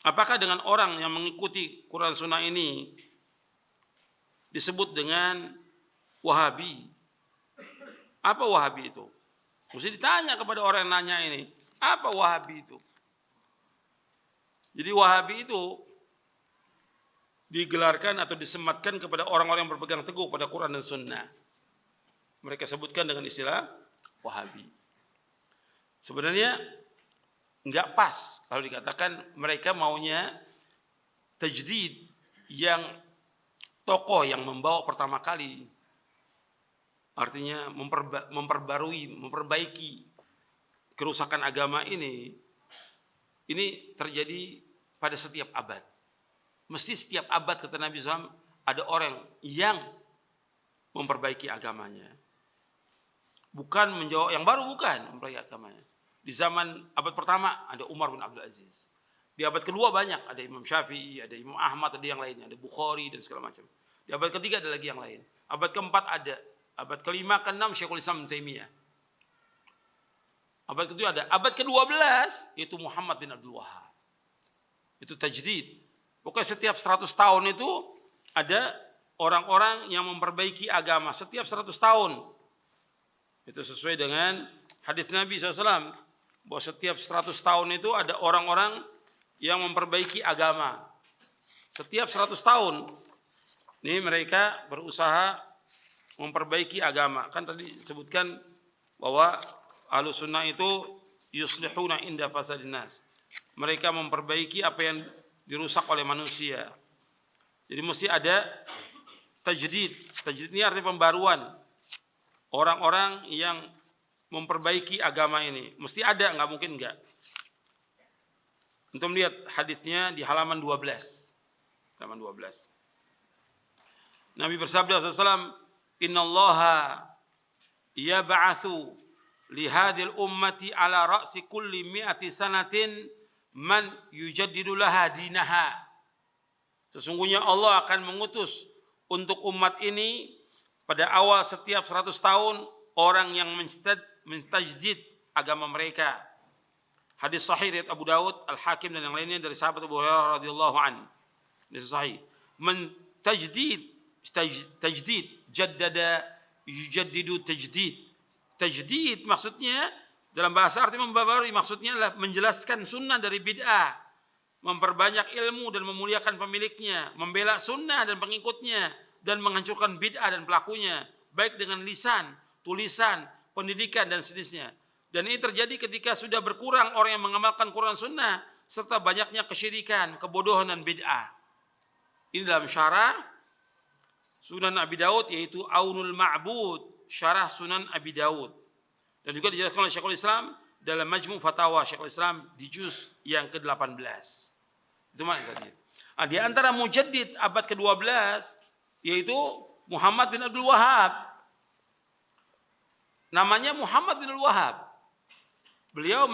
Apakah dengan orang yang mengikuti Quran Sunnah ini disebut dengan Wahabi? Apa Wahabi itu? Mesti ditanya kepada orang yang nanya ini, apa Wahabi itu? Jadi Wahabi itu digelarkan atau disematkan kepada orang-orang yang berpegang teguh pada Quran dan Sunnah. Mereka sebutkan dengan istilah Wahabi. Sebenarnya nggak pas kalau dikatakan mereka maunya tajdid, yang tokoh yang membawa pertama kali, artinya memperbarui, memperbaiki kerusakan agama ini terjadi pada setiap abad. Mesti setiap abad, kata Nabi SAW, ada orang yang memperbaiki agamanya. Bukan menjawab yang baru, bukan memperbaiki agamanya. Di zaman abad pertama ada Umar bin Abdul Aziz. Di abad kedua banyak, ada Imam Syafi'i, ada Imam Ahmad, ada yang lainnya, ada Bukhari dan segala macam. Di abad ketiga ada lagi yang lain. Abad keempat ada, abad kelima, keenam Syekhul Islam Taimiyah. Abad kedua ada, abad ke-12 yaitu Muhammad bin Abdul Wahhab. Itu tajdid. Pokoknya setiap 100 tahun itu ada orang-orang yang memperbaiki agama. Setiap 100 tahun. Itu sesuai dengan hadis Nabi SAW. Bahwa setiap 100 tahun itu ada orang-orang yang memperbaiki agama. Setiap 100 tahun. Ini mereka berusaha memperbaiki agama. Kan tadi disebutkan bahwa Ahlus Sunnah itu yuslihuna inda fasadin nas. Mereka memperbaiki apa yang dirusak oleh manusia. Jadi mesti ada tajdid. Tajdid ini artinya pembaruan. Orang-orang yang memperbaiki agama ini. Mesti ada, nggak mungkin nggak. Untuk melihat hadisnya di halaman 12. Halaman 12. Nabi bersabda SAW, Innallaha yab'athu lihadil ummati ala ra'si kulli mi'ati sanatin man yujaddidu laha dinaha. Sesungguhnya Allah akan mengutus untuk umat ini pada awal setiap 100 tahun orang yang mentajdid agama mereka. Hadis sahih riwayat Abu Daud, Al-Hakim dan yang lainnya dari sahabat Abu Hurairah radhiyallahu anhu. Hadis sahih. Tajdid, jaddada yujaddidu tajdid. Tajdid maksudnya dalam bahasa arti membaharui, maksudnya adalah menjelaskan sunnah dari bid'ah, memperbanyak ilmu dan memuliakan pemiliknya, membela sunnah dan pengikutnya, dan menghancurkan bid'ah dan pelakunya, baik dengan lisan, tulisan, pendidikan dan sejenisnya. Dan ini terjadi ketika sudah berkurang orang yang mengamalkan Quran Sunnah serta banyaknya kesyirikan, kebodohan dan bid'ah. Ini dalam syarah Sunan Abi Daud, yaitu Aunul Ma'bud, syarah Sunan Abi Daud. Dan juga dijelaskan oleh Syekhul Islam dalam Majmu' Fatawa Syekhul Islam di juz yang ke-18. Itu maknanya tadi. Nah, di antara mujaddid abad ke-12 yaitu Muhammad bin Abdul Wahhab. Namanya Muhammad bin Abdul Wahhab. Beliau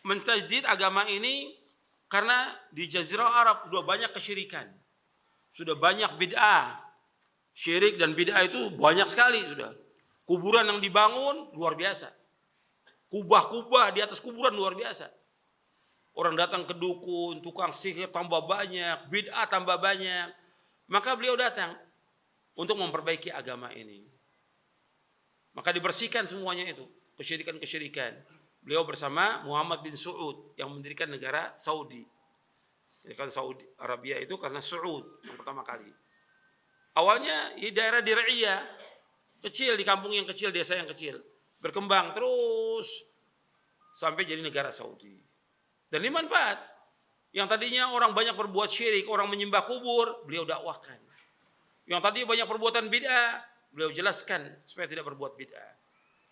mentajdid agama ini karena di Jazirah Arab sudah banyak kesyirikan. Sudah banyak bid'ah. Syirik dan bid'ah itu banyak sekali sudah. Kuburan yang dibangun luar biasa. Kubah-kubah di atas kuburan luar biasa. Orang datang ke dukun, tukang sihir tambah banyak, bid'ah tambah banyak. Maka beliau datang untuk memperbaiki agama ini. Maka dibersihkan semuanya itu, kesyirikan-kesyirikan. Beliau bersama Muhammad bin Saud yang mendirikan negara Saudi. Kan Saudi Arabia itu karena Saud yang pertama kali. Awalnya di daerah Dir'iyah, kecil, di kampung yang kecil, desa yang kecil. Berkembang terus sampai jadi negara Saudi. Dan ini manfaat. Yang tadinya orang banyak berbuat syirik, orang menyembah kubur, beliau dakwahkan. Yang tadi banyak perbuatan bid'ah, beliau jelaskan supaya tidak berbuat bid'ah.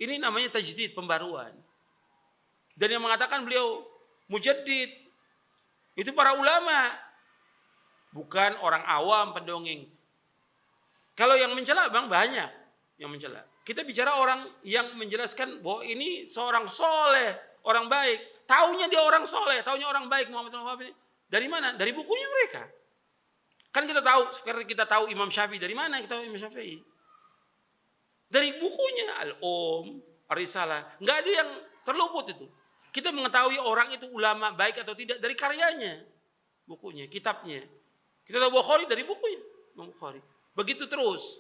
Ini namanya tajdid, pembaruan. Dan yang mengatakan beliau mujaddid itu para ulama, bukan orang awam pendongeng. Kalau yang mencela bang banyak yang mencela. Kita bicara orang yang menjelaskan bahwa ini seorang soleh, orang baik. Taunya dia orang soleh, taunya orang baik Muhammad bin Wahhab ini. Dari mana? Dari bukunya mereka. Kan kita tahu, seperti kita tahu Imam Syafi'i. Dari mana kita tahu Imam Syafi'i? Dari bukunya Al-Om, Ar-Risalah. Nggak ada yang terluput itu. Kita mengetahui orang itu ulama baik atau tidak dari karyanya. bukunya, kitabnya. Kita tahu Bukhari dari bukunya, Imam Bukhari. Begitu terus.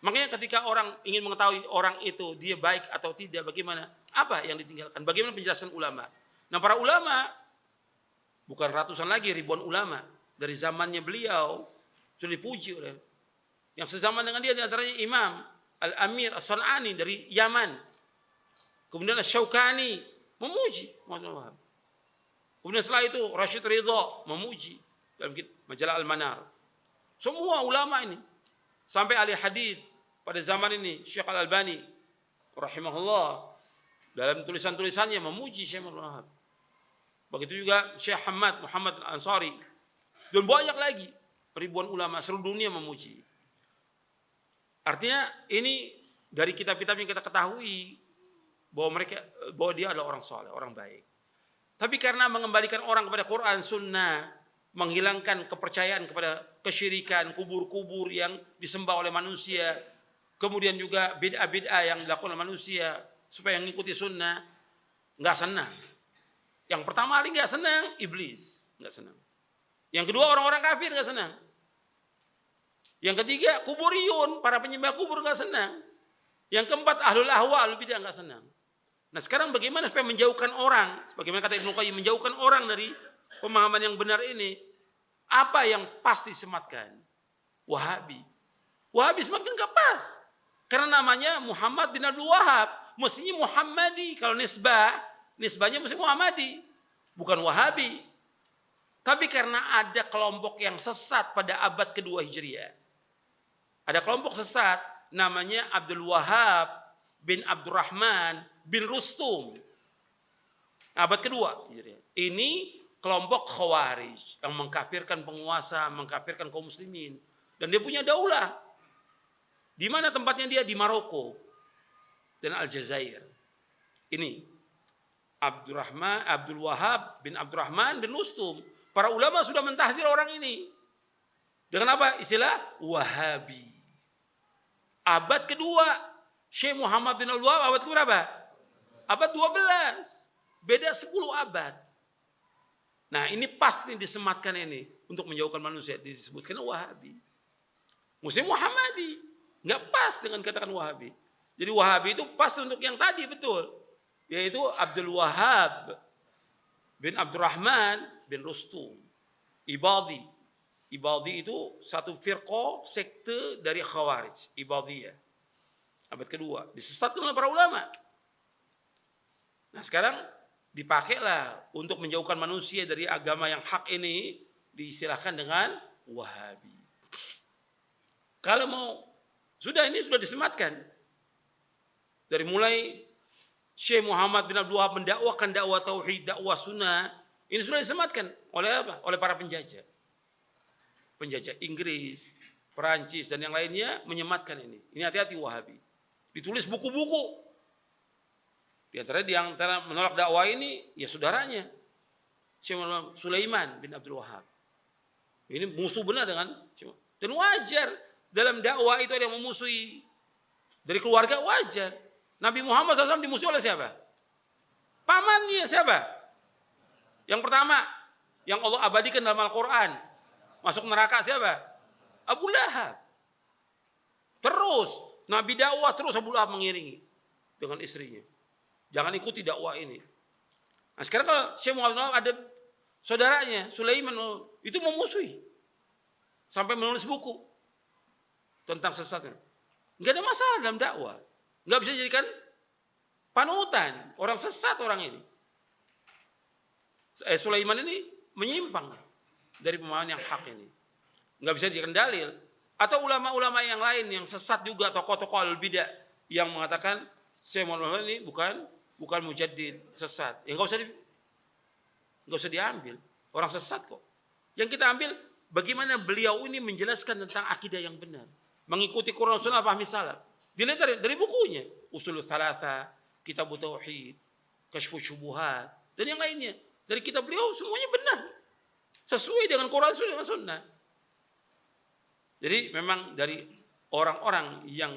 Makanya ketika orang ingin mengetahui orang itu dia baik atau tidak, bagaimana? Apa yang ditinggalkan? Bagaimana penjelasan ulama? Nah, para ulama bukan ratusan lagi, ribuan ulama dari zamannya beliau sudah dipuji oleh yang sezaman dengan dia, di antaranya Imam Al-Amir As-San'ani dari Yaman. Kemudian Asy-Syaukani memuji Muhammad Wahab. Kemudian setelah itu Rashid Ridha memuji dalam majalah Al-Manar. Semua ulama ini sampai ahli hadis pada zaman ini Syekh Al-Albani rahimahullah dalam tulisan-tulisannya memuji Syekh Muhammad Wahab. Begitu juga Syekh Muhammad Al-Ansari dan banyak lagi ribuan ulama seluruh dunia memuji. Artinya ini dari kitab-kitab yang kita ketahui bahwa dia adalah orang saleh, orang baik. Tapi karena mengembalikan orang kepada Quran, Sunnah, menghilangkan kepercayaan kepada kesyirikan, kubur-kubur yang disembah oleh manusia, kemudian juga bid'ah-bid'ah yang dilakukan oleh manusia supaya mengikuti Sunnah, nggak senang. Yang pertama kali nggak senang, iblis nggak senang. Yang kedua orang-orang kafir nggak senang. Yang ketiga kuburiyun, para penyembah kubur nggak senang. Yang keempat ahlul ahwa, ahlul bidah nggak senang. Nah sekarang bagaimana supaya menjauhkan orang, sebagaimana kata Ibnu Qayyim, menjauhkan orang dari pemahaman yang benar ini? Apa yang pas disematkan? Wahabi. Wahabi sematkan nggak pas. Karena namanya Muhammad bin Abdul Wahab, mestinya Muhammadi. Kalau nisbahnya mesti Muhammadi, bukan Wahabi. Tapi karena ada kelompok yang sesat pada abad kedua Hijriah. Ada kelompok sesat namanya Abdul Wahab bin Abdurrahman bin Rustum. Abad kedua. Ini kelompok Khawarij yang mengkafirkan penguasa, mengkafirkan kaum muslimin. Dan dia punya daulah. Di mana tempatnya dia? Di Maroko dan Aljazair. Ini Abdul Wahab bin Abdurrahman bin Rustum. Para ulama sudah mentahdir orang ini. Dengan apa? Istilah Wahabi. Abad kedua, Syekh Muhammad bin Abdul Wahab abad keberapa? Abad 12. Beda 10 abad. Nah ini pasti disematkan ini untuk menjauhkan manusia. Disebutkan Wahabi. Muslim Muhammadi. Nggak pas dengan katakan Wahabi. Jadi Wahabi itu pas untuk yang tadi betul. Yaitu Abdul Wahab bin Abdurrahman bin Rustum. Ibadi. Ibadi itu satu firqah sekte dari Khawarij, Ibadiyah. Abad kedua, disesatkan oleh para ulama. Nah, sekarang dipakailah untuk menjauhkan manusia dari agama yang hak ini, diistilahkan dengan Wahabi. Kalau mau ini sudah disematkan. Dari mulai Syekh Muhammad bin Abdul Wahab mendakwakan dakwah tauhid, dakwah sunnah, ini sudah disematkan oleh apa? Oleh para penjajah. Penjajah Inggris, Perancis dan yang lainnya menyematkan ini. Ini hati-hati Wahabi. Ditulis buku-buku. Di antara menolak dakwah ini ya saudaranya Syekh Sulaiman bin Abdul Wahab. Ini musuh benar dengan dan wajar dalam dakwah itu ada yang memusuhi dari keluarga, wajar. Nabi Muhammad SAW dimusuhi oleh siapa? Pamannya siapa? Yang pertama yang Allah abadikan dalam Al-Quran. Masuk neraka siapa? Abu Lahab. Terus Nabi dakwah terus Abu Lahab mengiringi dengan istrinya. Jangan ikuti dakwah ini. Nah sekarang kalau Syekh Muhammad ada saudaranya Sulaiman itu memusuhi sampai menulis buku tentang sesatnya. Enggak ada masalah dalam dakwah. Enggak bisa dijadikan panutan orang sesat orang ini. Sulaiman ini menyimpang dari pemahaman yang hak ini. Nggak bisa dijadikan dalil. Atau ulama-ulama yang lain yang sesat juga, tokoh-tokoh al-bidah yang mengatakan Syekh Muhammad ini bukan mujaddid, sesat. Ya nggak usah diambil. Orang sesat kok. Yang kita ambil bagaimana beliau ini menjelaskan tentang akidah yang benar. Mengikuti Quran Sunnah fahmi salaf. Dilihat dari bukunya. Ushulus Thalatha, Kitabut Tauhid, Kashfus Syubuhat, dan yang lainnya. Dari kitab beliau semuanya benar. Sesuai dengan Quran dan Sunnah. Jadi memang dari orang-orang yang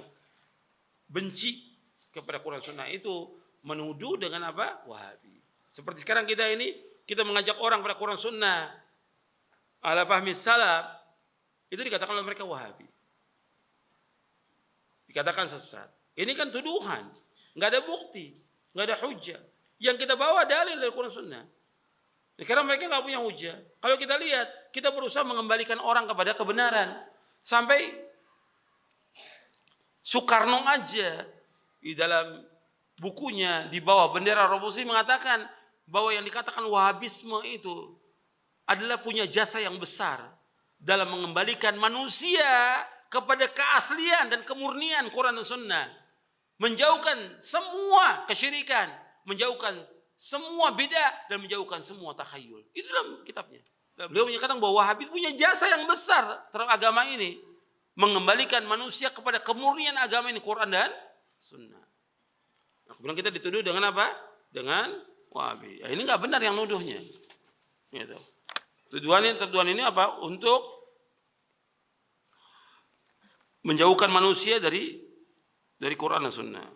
benci kepada Quran Sunnah itu menuduh dengan apa? Wahabi. Seperti sekarang kita mengajak orang pada Quran Sunnah. ala fahmi salaf, itu dikatakan oleh mereka Wahabi. Dikatakan sesat. Ini kan tuduhan, nggak ada bukti, nggak ada hujah. Yang kita bawa dalil dari Quran Sunnah. Karena mereka nggak punya hujah. Kalau kita lihat, kita berusaha mengembalikan orang kepada kebenaran. Sampai Soekarno aja di dalam bukunya di bawah bendera revolusi mengatakan bahwa yang dikatakan Wahabisme itu adalah punya jasa yang besar dalam mengembalikan manusia kepada keaslian dan kemurnian Quran dan Sunnah, menjauhkan semua kesyirikan, menjauhkan semua bid'ah dan menjauhkan semua takhayul. Itu dalam kitabnya. Beliau menyatakan bahwa Wahabi punya jasa yang besar terhadap agama ini, mengembalikan manusia kepada kemurnian agama ini, Quran dan Sunnah. Nah, kemudian kita dituduh dengan apa? Dengan Wahabi. Ya, ini nggak benar yang nuduhnya. Gitu. Tuduhan ini apa? Untuk menjauhkan manusia dari Quran dan Sunnah.